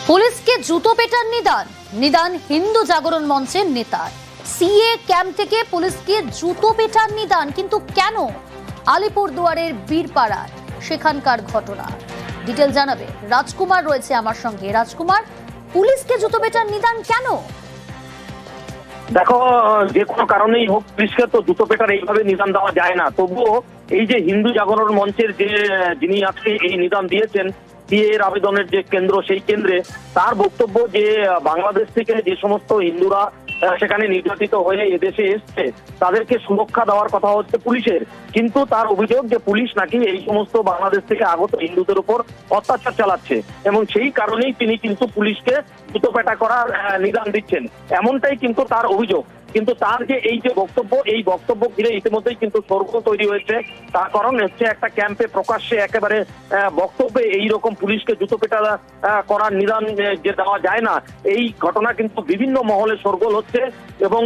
পুলিশকে জুতো পেটার নিদান হিন্দু জাগরণ মঞ্চের নেতার। সিএ ক্যাম্প থেকে পুলিশকে জুতো পেটার নিদান, কিন্তু কেন? আলিপুরদুয়ারের বীরপাড়ার সেখানকার ঘটনা ডিটেল জানাবে রাজকুমার, রয়েছে আমার সঙ্গে। রাজকুমার, পুলিশকে জুতো পেটার নিদান কেন? দেখো, যে কোনো কারণেই হোক পুলিশকে তো জুতো পেটার এইভাবে নিদান দেওয়া যায় না। তবুও এই যে হিন্দু জাগরণ মঞ্চের যিনি আজকে এই নিদান দিয়েছেন সিএ এর আবেদনের যে কেন্দ্র, সেই কেন্দ্রে তার বক্তব্য যে বাংলাদেশ থেকে যে সমস্ত হিন্দুরা সেখানে নির্যাতিত হয়ে এদেশে এসছে তাদেরকে সুরক্ষা দেওয়ার কথা হচ্ছে পুলিশের, কিন্তু তার অভিযোগ যে পুলিশ নাকি এই সমস্ত বাংলাদেশ থেকে আগত হিন্দুদের উপর অত্যাচার চালাচ্ছে এবং সেই কারণেই তিনি কিন্তু পুলিশকে জুতোপেটা করার নিদান দিচ্ছেন, এমনটাই কিন্তু তার অভিযোগ। কিন্তু তার যে এই যে বক্তব্য, এই বক্তব্য ঘিরে ইতিমধ্যেই কিন্তু শোরগোল তৈরি হয়েছে। তার কারণ হচ্ছে একটা ক্যাম্পে প্রকাশ্যে একেবারে বক্তব্যে এইরকম পুলিশকে জুতোপেটা করার নিদান যে দেওয়া যায় না, এই ঘটনা কিন্তু বিভিন্ন মহলে শোরগোল হচ্ছে এবং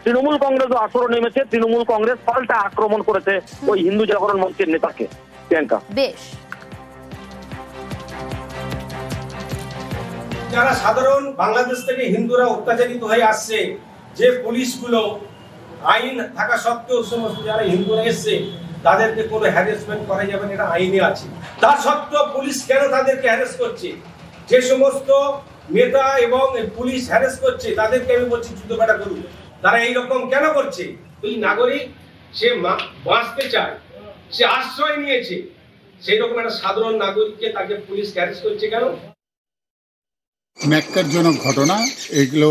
তৃণমূল কংগ্রেসও আসরে নেমেছে। তৃণমূল কংগ্রেস পাল্টা আক্রমণ করেছে ওই হিন্দু জাগরণ মঞ্চের নেতাকে। প্রিয়াঙ্কা, বেশ। যারা সাধারণ বাংলাদেশ থেকে হিন্দুরা অত্যাচারিত হয়ে আসছে, যে পুলিশগুলো আইন থাকা সত্ত্বেও সমস্ত যারা হিন্দুরা এসছে তাদেরকে কোনো হ্যারাসমেন্ট করা যাবে না, এটা আইনে আছে। তার সত্ত্বেও পুলিশ কেন তাদেরকে হ্যারাস করছে? যে সমস্ত নেতা এবং পুলিশ হ্যারাস করছে তাদেরকে আমি বলছি জুতোপেটা করুন। তারা এইরকম কেন করছে? ওই নাগরিক সে বাঁচতে চায়, সে আশ্রয় নিয়েছে, সেই রকম একটা সাধারণ নাগরিককে তাকে পুলিশ হ্যারাস করছে কেন? ন্যাক্কারজনক ঘটনা এগুলো,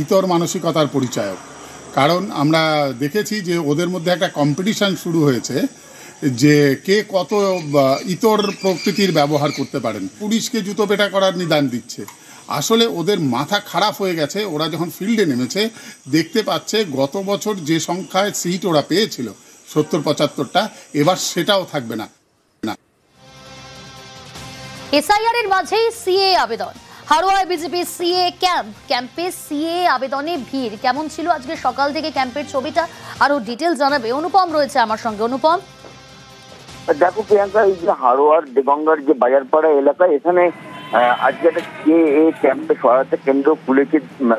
ইতর মানসিকতার পরিচায়ক। কারণ আমরা দেখেছি যে ওদের মধ্যে একটা কম্পিটিশন শুরু হয়েছে যে কে কত ইতর প্রকৃতির ব্যবহার করতে পারেন। পুলিশকে জুতো পেটা করার নিদান দিচ্ছে। আসলে ওদের মাথা খারাপ হয়ে গেছে। ওরা যখন ফিল্ডে নেমেছে দেখতে পাচ্ছে গত বছর যে সংখ্যায় সিট ওরা পেয়েছিল 70-75টা, এবার সেটাও থাকবে না। এসআইআর এর মাঝেই সিএ আবেদন। হারোয়ায় বিজেপি সিএ ক্যাম্পে সিএ আবেদনে ভিড় কেমন ছিল আজকে সকাল থেকে? ক্যাম্পের ছবিটা আরো ডিটেল জানাবে অনুপম, রয়েছে আমার সঙ্গে। অনুপম, দেখো প্রিয়াঙ্কা, এই যে হারোয়ার দেগঙ্গার যে বাজারপাড়া এলাকা, এখানে আজকে একটা সিএ ক্যাম্পে সহায়তা কেন্দ্র খুলেছে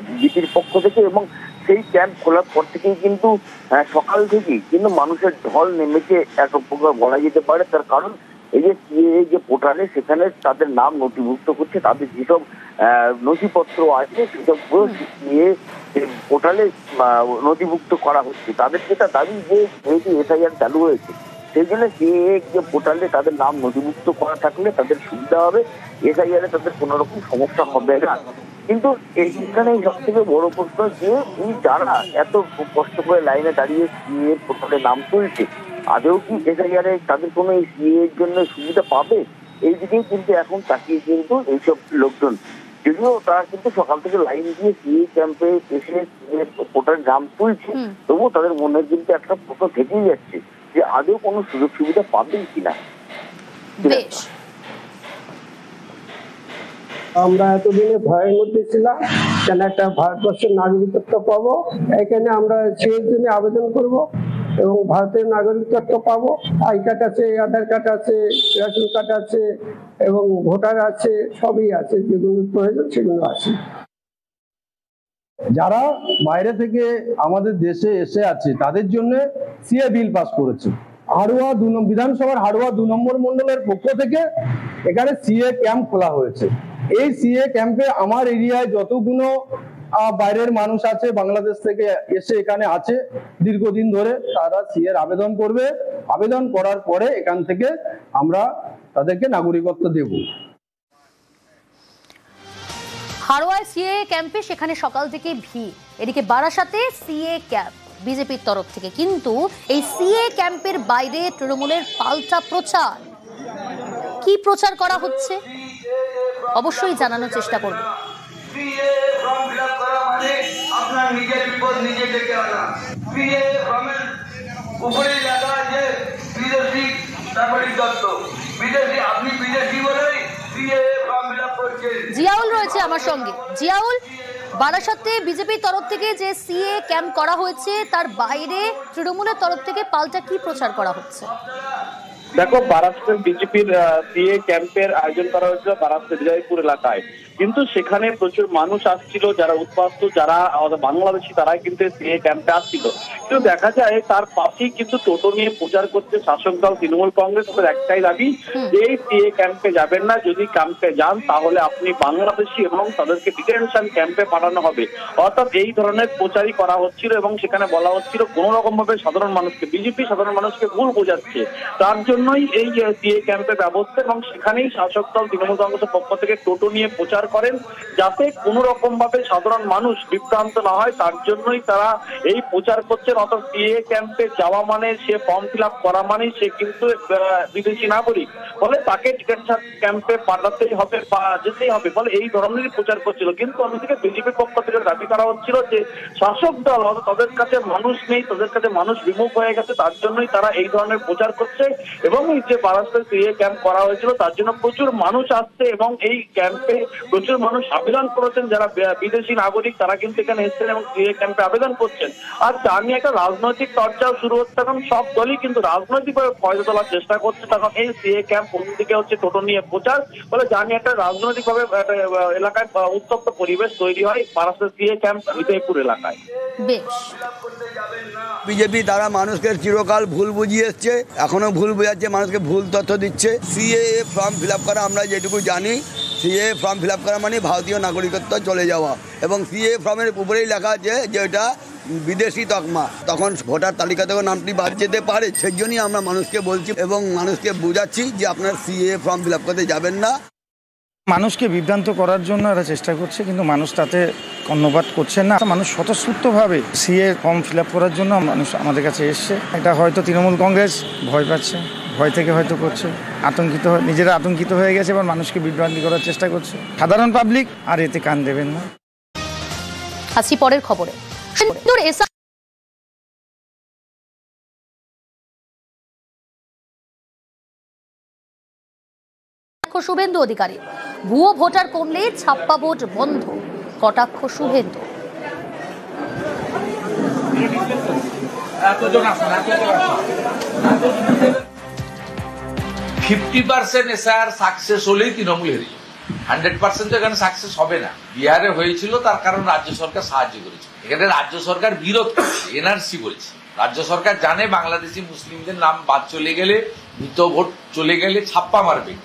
বিজেপির পক্ষ থেকে এবং সেই ক্যাম্প খোলার পর থেকেই কিন্তু সকাল থেকেই কিন্তু মানুষের ঢল নেমেছে এক প্রকার বলা যেতে পারে। তার কারণ এই যে সিএ যে পোর্টালে সেখানে তাদের নাম নথিভুক্ত করছে, তাদের যেসব নথিপত্র আছে সেসব সিএ পোর্টালে নথিভুক্ত করা হচ্ছে। তাদের যেটা দাবি যে যেহেতু এসআইআর চালু হয়েছে সেই জন্য সিএ যে পোর্টালে তাদের নাম নথিভুক্ত করা থাকলে তাদের সুবিধা হবে, এসআইআর এ তাদের কোনো রকম সমস্যা হবে না। কিন্তু এইখানে সব থেকে বড় প্রশ্ন যে যারা এত কষ্ট করে লাইনে দাঁড়িয়ে সিএ পোর্টালে নাম তুলছে, আদৌ কি এসআইআর এ তাদের কোনো এই সিএ এর জন্য সুবিধা পাবে? এই দিকেই কিন্তু এখন তাকিয়ে কিন্তু এইসব লোকজন, যদিও তারা কিন্তু সকাল থেকে লাইন দিয়ে সিএ ক্যাম্পে এসে পোর্টালে নাম তুলছে, তবুও তাদের মনে কিন্তু একটা প্রশ্ন থেকেই যাচ্ছে যে আদৌ কোনো সুযোগ সুবিধা পাবেন কিনা। আমরা এতদিনে ভয়ের মধ্যে ছিলাম, কেন একটা ভারতবর্ষের নাগরিকত্ব পাবো, এখানে আমরা সেই জন্য আবেদন করব এবং ভারতের নাগরিকত্ব পাবো। আই কার্ড আছে, আধার কার্ড আছে, রেশন কার্ড আছে এবং ভোটার আছে, সবই আছে, যেগুলো প্রয়োজন সেগুলো আছে। যারা বাইরে থেকে আমাদের দেশে এসে আছে তাদের জন্য সিএ বিল পাস করেছে। হাড়ুয়া বিধানসভার হাড়ুয়া 2 নম্বর মন্ডলের পক্ষ থেকে এখানে সিএ ক্যাম্প খোলা হয়েছে। এই সিএ ক্যাম্পে আমার এরিয়ায় যতগুলো বাইরের মানুষ আছে, বাংলাদেশ থেকে এসে এখানে আছে দীর্ঘদিন ধরে, তারা সিএর আবেদন করবে। আবেদন করার পরে এখান থেকে আমরা তাদেরকে নাগরিকত্ব দেব। হারোয়ায় সিএ ক্যাম্পে সেখানে সকাল থেকে ভিড়। এদিকে বারাসাতে সিএ ক্যাম্প বিজেপির তরফ থেকে, কিন্তু এই সিএ ক্যাম্পের বাইরে তৃণমূলের পাল্টা প্রচার। কি প্রচার করা হচ্ছে অবশ্যই জানানোর চেষ্টা করব। জিয়াউল রয়েছে আমার সঙ্গে। জিয়াউল, বারাসাতে বিজেপির তরফ থেকে যে সিএ ক্যাম্প করা হয়েছে তার বাইরে তৃণমূলের তরফ থেকে পাল্টা কি প্রচার করা হচ্ছে? দেখো, বারাসাতের বিজেপির সিএ ক্যাম্পের আয়োজন করা হয়েছিল বারাসাত বিজয়পুর এলাকায়। কিন্তু সেখানে প্রচুর মানুষ আসছিল, যারা উদ্বাস্তু, যারা বাংলাদেশি, তারাই কিন্তু সিএ ক্যাম্পে আসছিল। কিন্তু দেখা যায় তার পাশেই কিন্তু টোটো নিয়ে প্রচার করছে শাসক দল তৃণমূল কংগ্রেস। একটাই দাবি যে সিএ ক্যাম্পে যাবেন না, যদি ক্যাম্পে যান তাহলে আপনি বাংলাদেশি এবং তাদেরকে ডিটেনশন ক্যাম্পে পাঠানো হবে। অর্থাৎ এই ধরনের প্রচারই করা হচ্ছিল এবং সেখানে বলা হচ্ছিল কোনো রকম ভাবে সাধারণ মানুষকে, বিজেপি সাধারণ মানুষকে ভুল বোঝাচ্ছে, তার জন্যই এই সিএ ক্যাম্পের ব্যবস্থা। এবং সেখানেই শাসক দল তৃণমূল কংগ্রেসের পক্ষ থেকে টোটো নিয়ে প্রচার করেন যাতে কোনো রকম ভাবে সাধারণ মানুষ বিভ্রান্ত না হয়, তার জন্যই তারা এই প্রচার করছেন। অর্থাৎ সিএ ক্যাম্পে যাওয়া মানে সে ফর্ম ফিল আপ করা মানে সে কিন্তু বিদেশি নাগরিক, ফলে তাকে ডিটেনশন ক্যাম্পে পাঠাতেই হবে বা যেতেই হবে, ফলে এই ধরনেরই প্রচার করছিল। কিন্তু অন্যদিকে বিজেপির পক্ষ থেকে দাবি করা হচ্ছিল যে শাসক দল তাদের কাছে মানুষ নেই, তাদের কাছে মানুষ বিমুখ হয়ে গেছে, তার জন্যই তারা এই ধরনের প্রচার করছে। এবং এই যে বারাসাতে সিএ ক্যাম্প করা হয়েছিল তার জন্য প্রচুর মানুষ আসছে এবং এই ক্যাম্পে প্রচুর মানুষ আবেদন করেছেন, যারা বিদেশি নাগরিক তারা কিন্তু এখানে এসেছেন এবং সিএ ক্যাম্পে আবেদন করছেন। আর তা নিয়ে একটা রাজনৈতিক চর্চাও শুরু হচ্ছে, এবং সব দলই কিন্তু রাজনৈতিকভাবে ফয়দা তোলার চেষ্টা করছে। তখন এই সিএ ক্যাম্প অন্যদিকে হচ্ছে টোটো নিয়ে প্রচার, ফলে যা নিয়ে একটা রাজনৈতিকভাবে এলাকায় উত্তপ্ত পরিবেশ তৈরি হয় বারাসাতে সিএ ক্যাম্প বিজয়পুর এলাকায়। বেশ, বিজেপি তারা মানুষকে চিরকাল ভুল বুঝিয়ে এসছে, এখনো ভুল বোঝাচ্ছে, মানুষকে ভুল তথ্য দিচ্ছে। সিএ ফর্ম ফিল আপ করা আমরা যেটুকু জানি, সিএ ফর্ম ফিল আপ করা মানে ভারতীয় নাগরিকত্ব চলে যাওয়া, এবং সিএ ফর্মের উপরেই লেখা আছে যে এটা বিদেশি তকমা, তখন ভোটার তালিকা থেকে নামটি বাদ যেতে পারে। সেই জন্যই আমরা মানুষকে বলছি এবং মানুষকে বোঝাচ্ছি যে আপনার সিএ ফর্ম ফিল আপ করতে যাবেন না। মানুষকে বিভ্রান্ত করার জন্য এরা চেষ্টা করছে, কিন্তু মানুষ তাতে কর্ণপাত করছে না। মানুষ স্বতঃস্ফূর্তভাবে সিএ ফর্ম ফিল আপ করার জন্য মানুষ আমাদের কাছে এসছে। এটা হয়তো তৃণমূল কংগ্রেস ভয় পাচ্ছে, ভয় থেকে হয়তো করছে, নিজেরা আতঙ্কিত হয়ে গেছে এবং মানুষকে বিভ্রান্তি করার চেষ্টা করছে। সাধারণ পাবলিক আর এতে কান দেবেন না। আসি পরের খবরে। শুভেন্দু অধিকারী, ভুয়ো ভোটার কমলে ছাপ্পা ভোট বন্ধ, কটাক্ষ শুভেন্দু। 50% এসআর সাকসেস হলেই তৃণমূলের 100% এখানে সাকসেস হবে না। বিহারে হয়েছিল তার কারণ রাজ্য সরকার সাহায্য করেছে, এখানে রাজ্য সরকার বিরোধ করছে, এনআরসি বলছে। রাজ্য সরকার জানে বাংলাদেশি মুসলিমদের নাম বাদ চলে গেলে, মৃত ভোট চলে গেলে ছাপ্পা মারবে।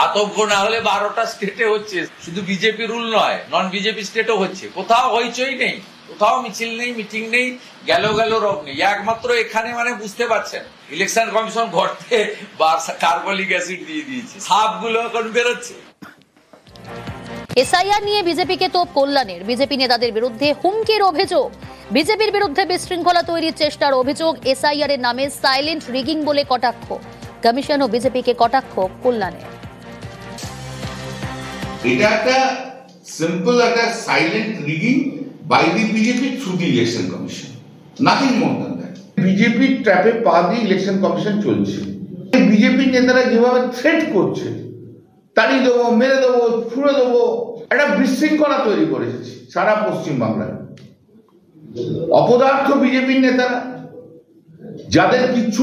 আতঙ্ক না হলে 12টা স্টেটে হচ্ছে, শুধু বিজেপি রুল নয়, নন বিজেপি স্টেটও হচ্ছে। কোথাও হইচই নেই, কোথাও মিছিল নেই, মিটিং নেই, গেল রব নেই, একমাত্র এখানে। মানে বুঝতে পারছেন, ইলেকশন কমিশন ঘটতে কার্বলিক অ্যাসিড দিয়ে দিয়েছে, সাপগুলো এখন বেরোচ্ছে। এসআইআর নিয়ে বিজেপিকে তোপ কল্যাণের, বিজেপি নেতাদের বিরুদ্ধে হুমকির অভিযোগ, বিজেপির বিরুদ্ধে বিশৃঙ্খলা তৈরির চেষ্টার অভিযোগ, এসআইআর এর নামে সাইলেন্ট রিগিং বলে কটাক্ষ, কমিশন ও বিজেপিকে কটাক্ষ কল্যাণের। এটা একটা সিম্পল একটা silent rigging by the BJP through the election commission, nothing more than that. BJP ট্র্যাপে পা দিয়ে ইলেকশন কমিশন চলছে। বিজেপি নেতারা যেভাবে থ্রেট করছে, তাড়িয়ে দেবো, মেরে দেবো, ছুড়ে দেবো, একটা বিশৃঙ্খলা তৈরি করেছে সারা পশ্চিমবাংলায়। অপদার্থ বিজেপির নেতারা, যাদের কিচ্ছু